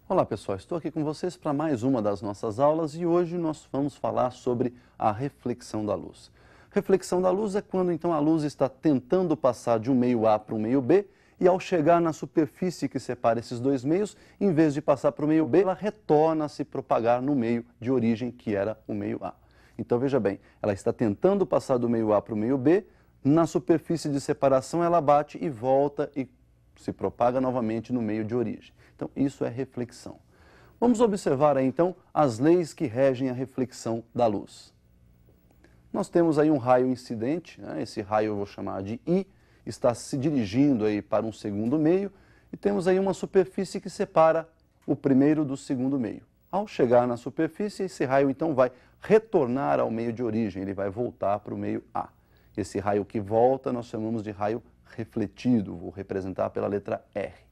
Olá pessoal, estou aqui com vocês para mais uma das nossas aulas e hoje nós vamos falar sobre a reflexão da luz. Reflexão da luz é quando então a luz está tentando passar de um meio A para um meio B e ao chegar na superfície que separa esses dois meios, em vez de passar para o meio B, ela retorna a se propagar no meio de origem que era o meio A. Então veja bem, ela está tentando passar do meio A para o meio B, na superfície de separação ela bate e volta e se propaga novamente no meio de origem. Então, isso é reflexão. Vamos observar aí, então, as leis que regem a reflexão da luz. Nós temos aí um raio incidente, né? Esse raio eu vou chamar de I, está se dirigindo aí para um segundo meio, e temos aí uma superfície que separa o primeiro do segundo meio. Ao chegar na superfície, esse raio então vai retornar ao meio de origem, ele vai voltar para o meio A. Esse raio que volta nós chamamos de raio refletido, vou representar pela letra R.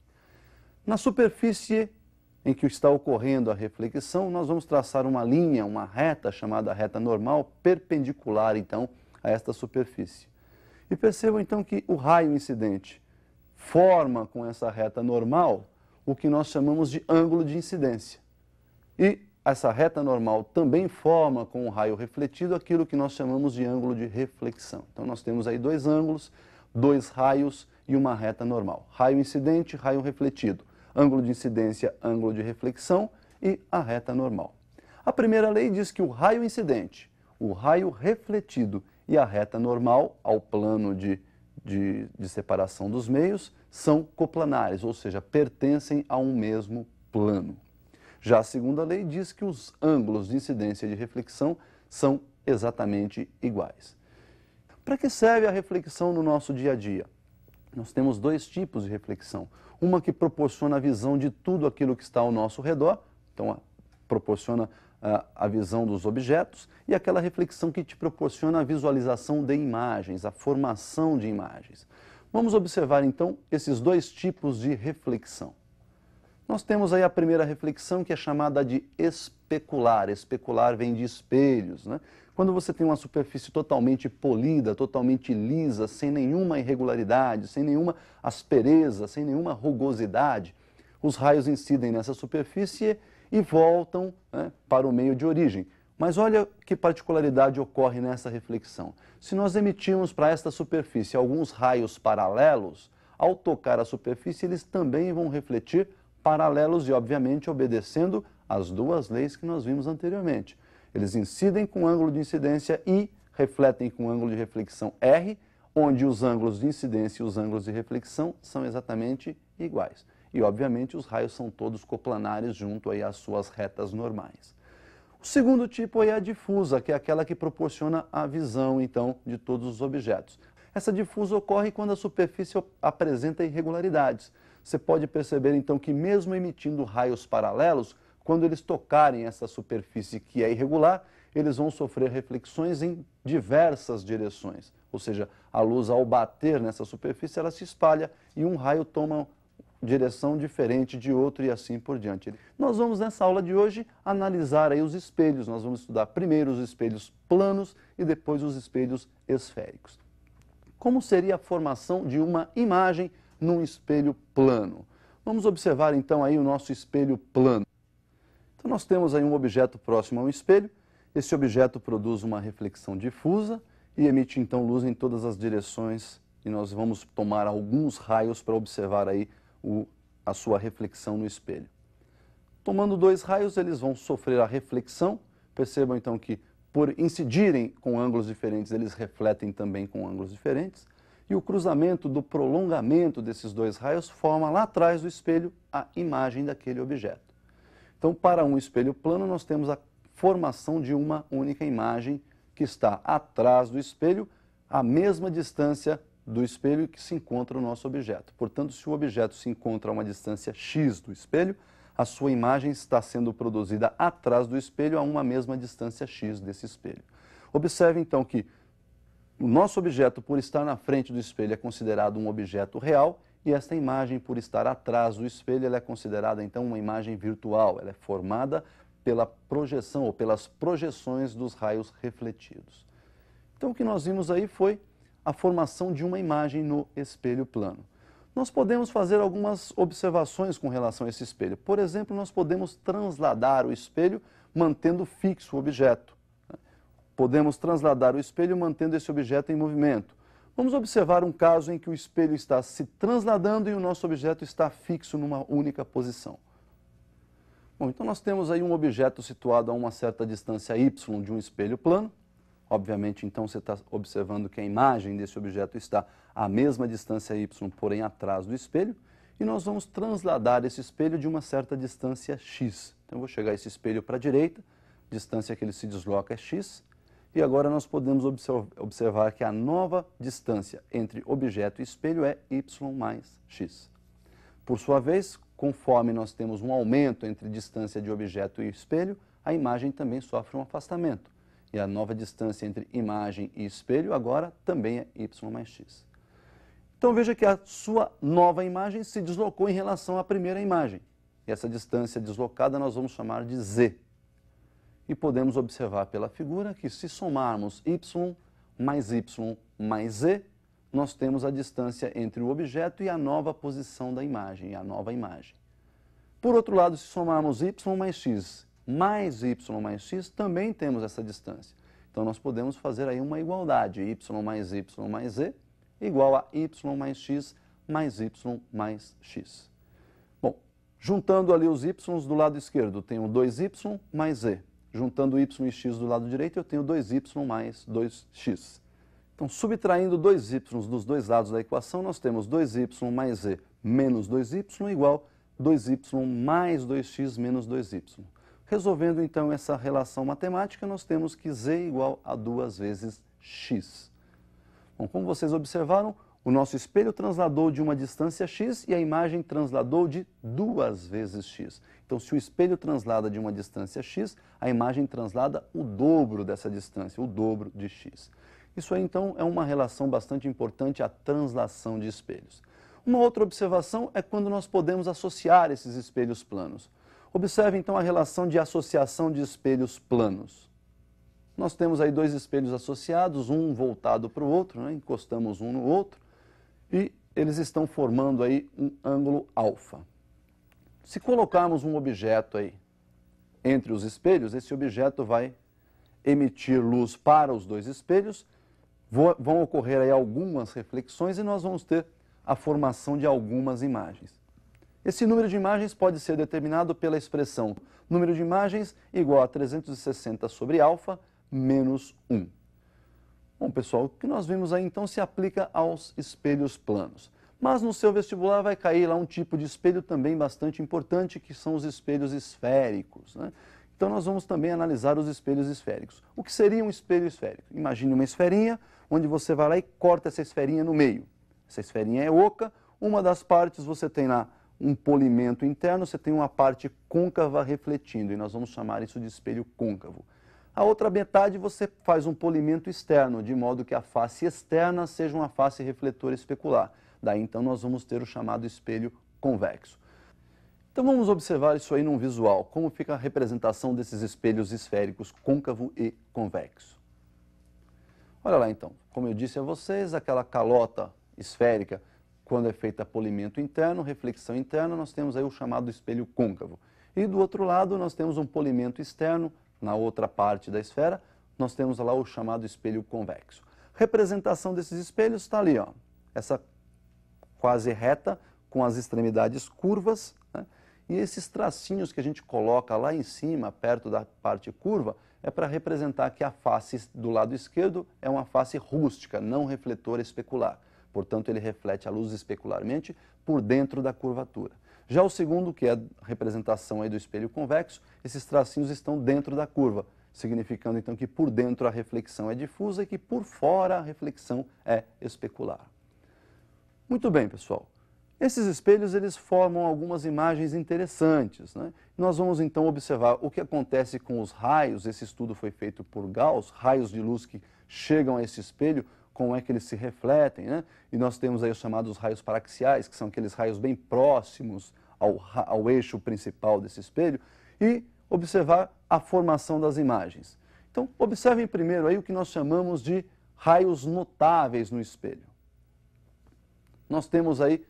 Na superfície em que está ocorrendo a reflexão, nós vamos traçar uma linha, uma reta chamada reta normal, perpendicular então a esta superfície. E percebam então que o raio incidente forma com essa reta normal o que nós chamamos de ângulo de incidência. E essa reta normal também forma com o raio refletido aquilo que nós chamamos de ângulo de reflexão. Então nós temos aí dois ângulos, dois raios e uma reta normal. Raio incidente, raio refletido. Ângulo de incidência, ângulo de reflexão e a reta normal. A primeira lei diz que o raio incidente, o raio refletido e a reta normal, ao plano de separação dos meios, são coplanares, ou seja, pertencem a um mesmo plano. Já a segunda lei diz que os ângulos de incidência e de reflexão são exatamente iguais. Para que serve a reflexão no nosso dia a dia? Nós temos dois tipos de reflexão. Uma que proporciona a visão de tudo aquilo que está ao nosso redor, então proporciona a visão dos objetos, e aquela reflexão que te proporciona a visualização de imagens, a formação de imagens. Vamos observar então esses dois tipos de reflexão. Nós temos aí a primeira reflexão que é chamada de especular. Especular vem de espelhos, né? Quando você tem uma superfície totalmente polida, totalmente lisa, sem nenhuma irregularidade, sem nenhuma aspereza, sem nenhuma rugosidade, os raios incidem nessa superfície e voltam, né, para o meio de origem. Mas olha que particularidade ocorre nessa reflexão. Se nós emitirmos para esta superfície alguns raios paralelos, ao tocar a superfície eles também vão refletir paralelos e, obviamente, obedecendo às duas leis que nós vimos anteriormente. Eles incidem com ângulo de incidência I, refletem com ângulo de reflexão R, onde os ângulos de incidência e os ângulos de reflexão são exatamente iguais. E, obviamente, os raios são todos coplanares junto aí às suas retas normais. O segundo tipo aí é a difusa, que é aquela que proporciona a visão, então, de todos os objetos. Essa difusa ocorre quando a superfície apresenta irregularidades. Você pode perceber, então, que mesmo emitindo raios paralelos, quando eles tocarem essa superfície que é irregular, eles vão sofrer reflexões em diversas direções. Ou seja, a luz, ao bater nessa superfície, ela se espalha e um raio toma direção diferente de outro e assim por diante. Nós vamos, nessa aula de hoje, analisar aí os espelhos. Nós vamos estudar primeiro os espelhos planos e depois os espelhos esféricos. Como seria a formação de uma imagem num espelho plano? Vamos observar então aí o nosso espelho plano. Então nós temos aí um objeto próximo a um espelho, esse objeto produz uma reflexão difusa e emite então luz em todas as direções e nós vamos tomar alguns raios para observar aí a sua reflexão no espelho. Tomando dois raios, eles vão sofrer a reflexão, percebam então que por incidirem com ângulos diferentes, eles refletem também com ângulos diferentes. E o cruzamento do prolongamento desses dois raios forma lá atrás do espelho a imagem daquele objeto. Então, para um espelho plano, nós temos a formação de uma única imagem que está atrás do espelho, à mesma distância do espelho que se encontra o nosso objeto. Portanto, se o objeto se encontra a uma distância x do espelho, a sua imagem está sendo produzida atrás do espelho a uma mesma distância x desse espelho. Observe, então, que o nosso objeto, por estar na frente do espelho, é considerado um objeto real e esta imagem, por estar atrás do espelho, ela é considerada, então, uma imagem virtual. Ela é formada pela projeção ou pelas projeções dos raios refletidos. Então, o que nós vimos aí foi a formação de uma imagem no espelho plano. nós podemos fazer algumas observações com relação a esse espelho. Por exemplo, nós podemos transladar o espelho mantendo fixo o objeto. Podemos transladar o espelho mantendo esse objeto em movimento. Vamos observar um caso em que o espelho está se transladando e o nosso objeto está fixo numa única posição. Bom, então nós temos aí um objeto situado a uma certa distância y de um espelho plano. Obviamente, então, você está observando que a imagem desse objeto está à mesma distância y, porém atrás do espelho. E nós vamos transladar esse espelho de uma certa distância x. Então, eu vou chegar esse espelho para a direita, distância que ele se desloca é x. E agora nós podemos observar que a nova distância entre objeto e espelho é y mais x. Por sua vez, conforme nós temos um aumento entre distância de objeto e espelho, a imagem também sofre um afastamento. E a nova distância entre imagem e espelho agora também é y mais x. Então veja que a sua nova imagem se deslocou em relação à primeira imagem. E essa distância deslocada nós vamos chamar de z. E podemos observar pela figura que se somarmos y mais z, nós temos a distância entre o objeto e a nova posição da imagem, a nova imagem. Por outro lado, se somarmos y mais x mais x, também temos essa distância. Então nós podemos fazer aí uma igualdade, y mais z igual a y mais x mais x. Bom, juntando ali os y's do lado esquerdo, eu tenho 2y mais z. Juntando y e x do lado direito, eu tenho 2y mais 2x. Então, subtraindo 2y dos dois lados da equação, nós temos 2y mais z menos 2y igual 2y mais 2x menos 2y. Resolvendo, então, essa relação matemática, nós temos que z igual a 2 vezes x. Bom, como vocês observaram, o nosso espelho transladou de uma distância x e a imagem transladou de 2 vezes x. Então, se o espelho translada de uma distância x, a imagem translada o dobro dessa distância, o dobro de x. Isso aí, então, é uma relação bastante importante, a translação de espelhos. Uma outra observação é quando nós podemos associar esses espelhos planos. Observe, então, a relação de associação de espelhos planos. Nós temos aí dois espelhos associados, um voltado para o outro, né? Encostamos um no outro, e eles estão formando aí um ângulo alfa. Se colocarmos um objeto aí entre os espelhos, esse objeto vai emitir luz para os dois espelhos, vão ocorrer aí algumas reflexões e nós vamos ter a formação de algumas imagens. Esse número de imagens pode ser determinado pela expressão número de imagens igual a 360 sobre alfa menos 1. Bom, pessoal, o que nós vimos aí então se aplica aos espelhos planos. Mas no seu vestibular vai cair lá um tipo de espelho também bastante importante, que são os espelhos esféricos, né? Então nós vamos também analisar os espelhos esféricos. O que seria um espelho esférico? Imagine uma esferinha, onde você vai lá e corta essa esferinha no meio. Essa esferinha é oca, uma das partes você tem lá um polimento interno, você tem uma parte côncava refletindo, e nós vamos chamar isso de espelho côncavo. A outra metade você faz um polimento externo, de modo que a face externa seja uma face refletora especular. Daí então nós vamos ter o chamado espelho convexo. Então vamos observar isso aí num visual, como fica a representação desses espelhos esféricos côncavo e convexo. Olha lá então, como eu disse a vocês, aquela calota esférica, quando é feita polimento interno, reflexão interna, nós temos aí o chamado espelho côncavo. E do outro lado nós temos um polimento externo, na outra parte da esfera, nós temos lá o chamado espelho convexo. Representação desses espelhos está ali, ó, essa quase reta, com as extremidades curvas, né? E esses tracinhos que a gente coloca lá em cima, perto da parte curva, é para representar que a face do lado esquerdo é uma face rústica, não refletora especular. Portanto, ele reflete a luz especularmente por dentro da curvatura. Já o segundo, que é a representação aí do espelho convexo, esses tracinhos estão dentro da curva, significando então que por dentro a reflexão é difusa e que por fora a reflexão é especular. Muito bem, pessoal. Esses espelhos eles formam algumas imagens interessantes, né? Nós vamos então observar o que acontece com os raios. Esse estudo foi feito por Gauss, raios de luz que chegam a esse espelho, como é que eles se refletem, né? E nós temos aí os chamados raios paraxiais, que são aqueles raios bem próximos ao eixo principal desse espelho, e observar a formação das imagens. Então, observem primeiro aí o que nós chamamos de raios notáveis no espelho. Nós temos aí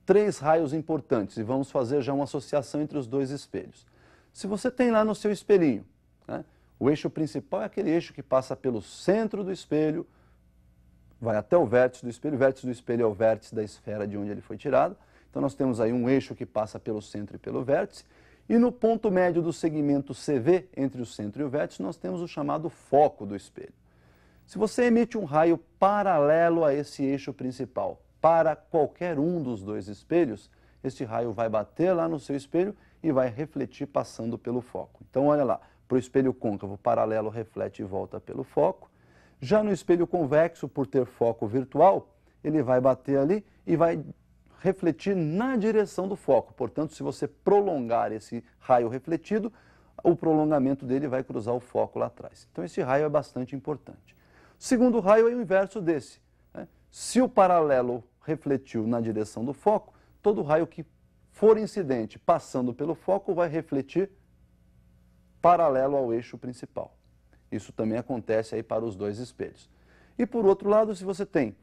três raios importantes e vamos fazer já uma associação entre os dois espelhos. Se você tem lá no seu espelhinho, né, o eixo principal é aquele eixo que passa pelo centro do espelho, vai até o vértice do espelho é o vértice da esfera de onde ele foi tirado. Então nós temos aí um eixo que passa pelo centro e pelo vértice, e no ponto médio do segmento CV, entre o centro e o vértice, nós temos o chamado foco do espelho. Se você emite um raio paralelo a esse eixo principal para qualquer um dos dois espelhos, este raio vai bater lá no seu espelho e vai refletir passando pelo foco. Então olha lá, para o espelho côncavo, paralelo reflete e volta pelo foco. Já no espelho convexo, por ter foco virtual, ele vai bater ali e vai refletir na direção do foco. Portanto, se você prolongar esse raio refletido, o prolongamento dele vai cruzar o foco lá atrás. Então esse raio é bastante importante. O segundo raio é o inverso desse, né? Se o paralelo refletiu na direção do foco, todo raio que for incidente passando pelo foco vai refletir paralelo ao eixo principal. Isso também acontece aí para os dois espelhos. E por outro lado, se você tem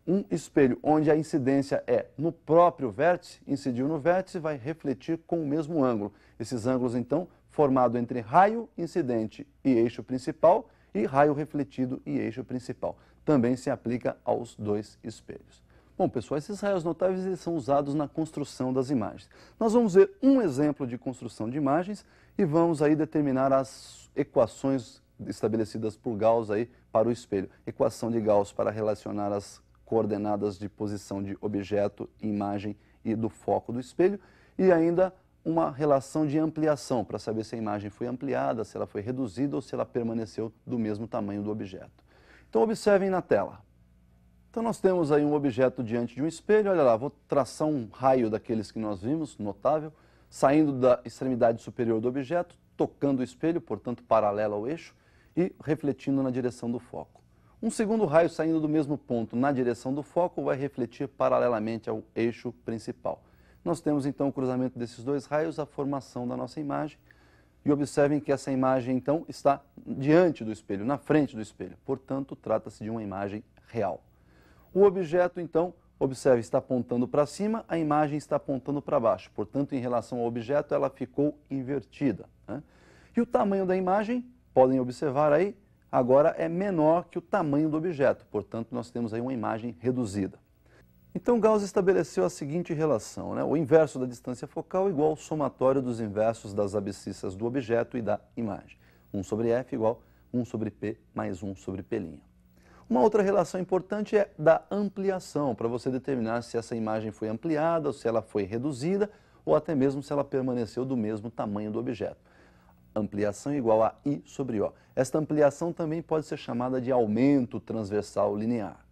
um espelho onde a incidência é no próprio vértice, incidiu no vértice, vai refletir com o mesmo ângulo. Esses ângulos, então, formado entre raio incidente e eixo principal e raio refletido e eixo principal. Também se aplica aos dois espelhos. Bom, pessoal, esses raios notáveis eles são usados na construção das imagens. Nós vamos ver um exemplo de construção de imagens e vamos aí determinar as equações estabelecidas por Gauss aí para o espelho. Equação de Gauss para relacionar as coordenadas de posição de objeto, imagem e do foco do espelho, e ainda uma relação de ampliação para saber se a imagem foi ampliada, se ela foi reduzida ou se ela permaneceu do mesmo tamanho do objeto. Então observem na tela. Então nós temos aí um objeto diante de um espelho, olha lá, vou traçar um raio daqueles que nós vimos, notável, saindo da extremidade superior do objeto, tocando o espelho, portanto paralelo ao eixo, e refletindo na direção do foco. Um segundo raio saindo do mesmo ponto na direção do foco vai refletir paralelamente ao eixo principal. Nós temos então o cruzamento desses dois raios, a formação da nossa imagem, e observem que essa imagem então está diante do espelho, na frente do espelho, portanto trata-se de uma imagem real. O objeto então, observe, está apontando para cima, a imagem está apontando para baixo, portanto em relação ao objeto ela ficou invertida, né? E o tamanho da imagem, podem observar aí, agora é menor que o tamanho do objeto, portanto nós temos aí uma imagem reduzida. Então Gauss estabeleceu a seguinte relação, né? O inverso da distância focal igual ao somatório dos inversos das abscissas do objeto e da imagem. 1 sobre f igual 1 sobre p mais 1 sobre p'. Uma outra relação importante é da ampliação, para você determinar se essa imagem foi ampliada, ou se ela foi reduzida, ou até mesmo se ela permaneceu do mesmo tamanho do objeto. Ampliação igual a I sobre O. Esta ampliação também pode ser chamada de aumento transversal linear.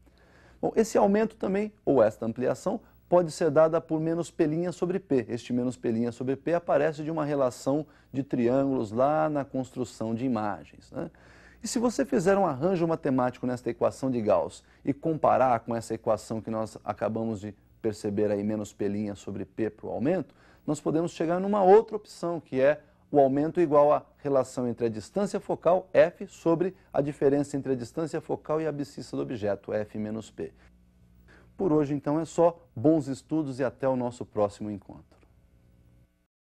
Bom, esse aumento também, ou esta ampliação, pode ser dada por menos P' sobre P. Este menos P' sobre P aparece de uma relação de triângulos lá na construção de imagens, né? E se você fizer um arranjo matemático nesta equação de Gauss e comparar com essa equação que nós acabamos de perceber aí, menos P' sobre P para o aumento, nós podemos chegar numa outra opção, que é o aumento igual à relação entre a distância focal, f, sobre a diferença entre a distância focal e a abscissa do objeto, f menos p. Por hoje, então, é só. Bons estudos e até o nosso próximo encontro.